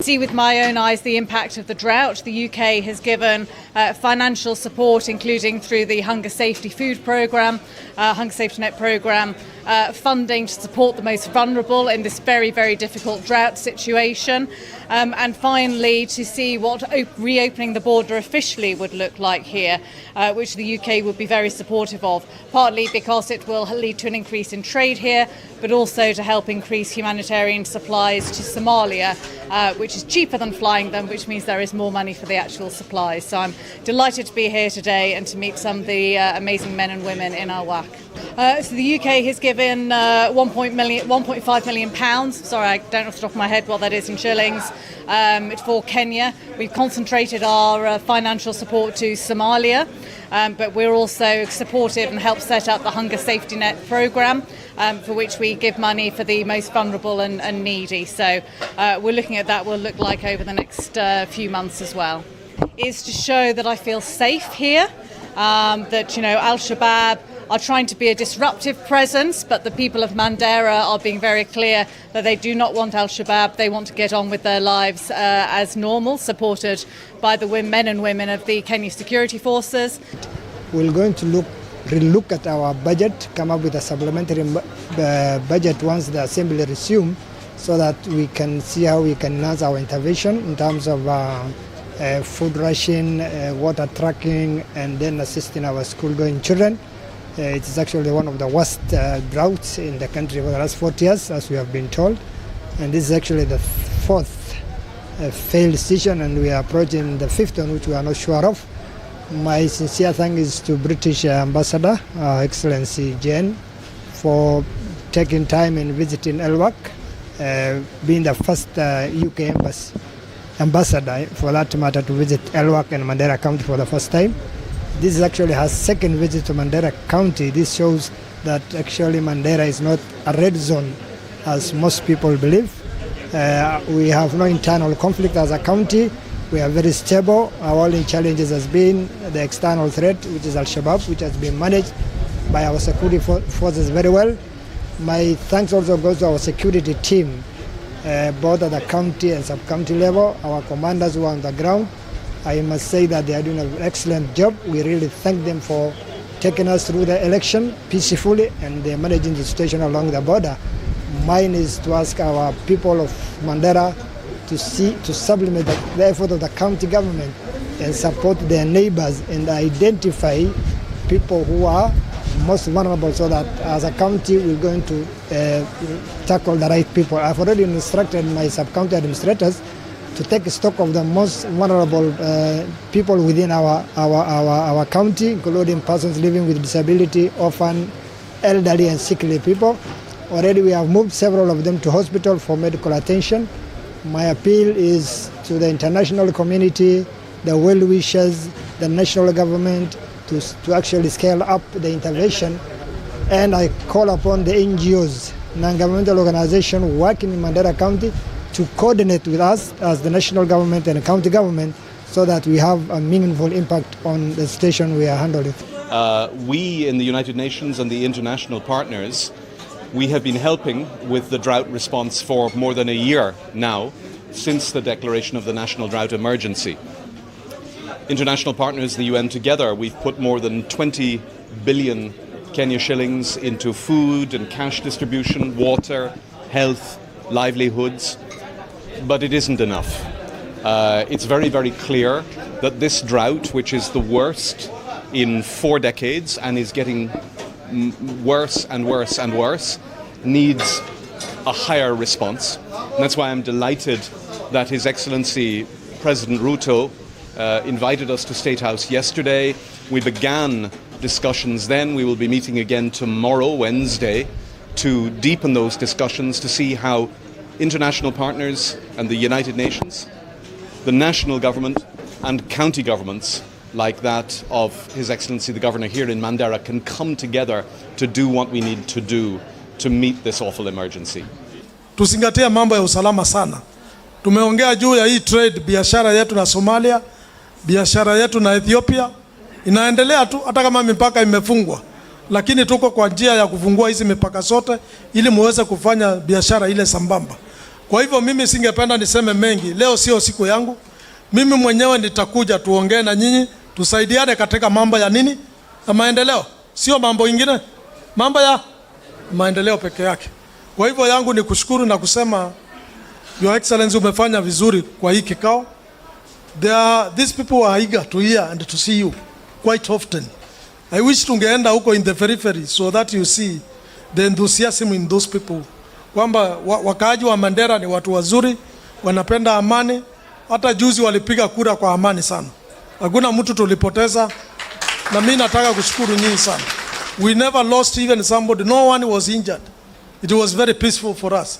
see with my own eyes the impact of the drought. The UK has given financial support, including through the Hunger Safety Food Programme, Hunger Safety Net Programme, funding to support the most vulnerable in this very, very difficult drought situation. And finally, to see what reopening the border officially would look like here, which the UK would be very supportive of, partly because it will lead to an increase in trade here, but also to help increase humanitarian supplies to Somalia, which is cheaper than flying them, which means there is more money for the actual supplies. So I'm delighted to be here today and to meet some of the amazing men and women in our work. So the UK has given £1.5 million. Sorry, I don't know off the top of my head what that is in shillings. For Kenya. We've concentrated our financial support to Somalia, but we're also supportive and help set up the Hunger Safety Net Programme, for which we give money for the most vulnerable and needy. So we're looking at that will look like over the next few months as well. Is to show that I feel safe here, that Al-Shabaab are trying to be a disruptive presence, but the people of Mandera are being very clear that they do not want Al-Shabaab. They want to get on with their lives as normal, supported by the men and women of the Kenya security forces. We're going to look at our budget, come up with a supplementary budget once the assembly resumes, so that we can see how we can enhance our intervention in terms of food ration, water tracking, and then assisting our school-going children. It is actually one of the worst droughts in the country for the last 40 years, as we have been told. And this is actually the fourth failed season, and we are approaching the fifth one, which we are not sure of. My sincere thanks to British Ambassador, Excellency Jane, for taking time and visiting Elwak, being the first UK ambassador, for that matter, to visit Elwak and Mandera County for the first time. This is actually her second visit to Mandera County. This shows that actually Mandera is not a red zone, as most people believe. We have no internal conflict as a county. We are very stable. Our only challenges has been the external threat, which is Al-Shabaab, which has been managed by our security forces very well. My thanks also goes to our security team, both at the county and sub-county level, our commanders who are on the ground. I must say that they are doing an excellent job. We really thank them for taking us through the election peacefully, and they're managing the situation along the border. Mine is to ask our people of Mandera to supplement the effort of the county government and support their neighbors and identify people who are most vulnerable, so that as a county we're going to tackle the right people. I've already instructed my sub-county administrators to take stock of the most vulnerable people within our county, including persons living with disability, orphan, elderly and sickly people. Already we have moved several of them to hospital for medical attention. My appeal is to the international community, the well-wishers, the national government to actually scale up the intervention. And I call upon the NGOs, non-governmental organizations working in Mandera County, to coordinate with us as the national government and the county government, so that we have a meaningful impact on the situation we are handling. We in the United Nations and the international partners, we have been helping with the drought response for more than a year now, since the declaration of the national drought emergency. International partners, the UN together, we've put more than 20 billion Kenya shillings into food and cash distribution, water, health, livelihoods. But it isn't enough. It's very, very clear that this drought, which is the worst in 4 decades and is getting worse and worse and worse, needs a higher response. And that's why I'm delighted that His Excellency President Ruto invited us to State House yesterday. We began discussions then. We will be meeting again tomorrow, Wednesday, to deepen those discussions, to see how international partners and the United Nations, the national government and county governments like that of His Excellency the Governor here in Mandera can come together to do what we need to do to meet this awful emergency. Tuzingatie mambo ya usalama sana. Tumeongea juu ya hii trade, biashara yetu na Somalia, biashara yetu na Ethiopia inaendelea tu hata kama mipaka imefungwa. Lakini tuko kwa njia ya kufungua hizi mipaka zote ili muweze kufanya biashara ile sambamba. Kwa hivyo mimi singependa niseme mengi. Leo sio siku yangu. Mimi mwenyewe nitakuja tuongee na nyinyi, tusaidiane katika mambo ya nini? Na maendeleo. Sio mambo ingine. Mambo ya maendeleo peke yake. Kwa hivyo yangu ni kushukuru na kusema Your Excellency umefanya vizuri kwa hii kikao. These people are eager to hear and to see you quite often. I wish tungeenda huko in the periphery so that you see the enthusiasm in those people. Kwamba wakaaji wa Mandera ni watu wazuri, wanapenda amani. Hata juzi walipiga kura kwa amani sana. Hakuna mtu tulipoteza, na mimi nataka kushukuru nyinyi sana. We never lost even somebody, no one was injured. It was very peaceful for us.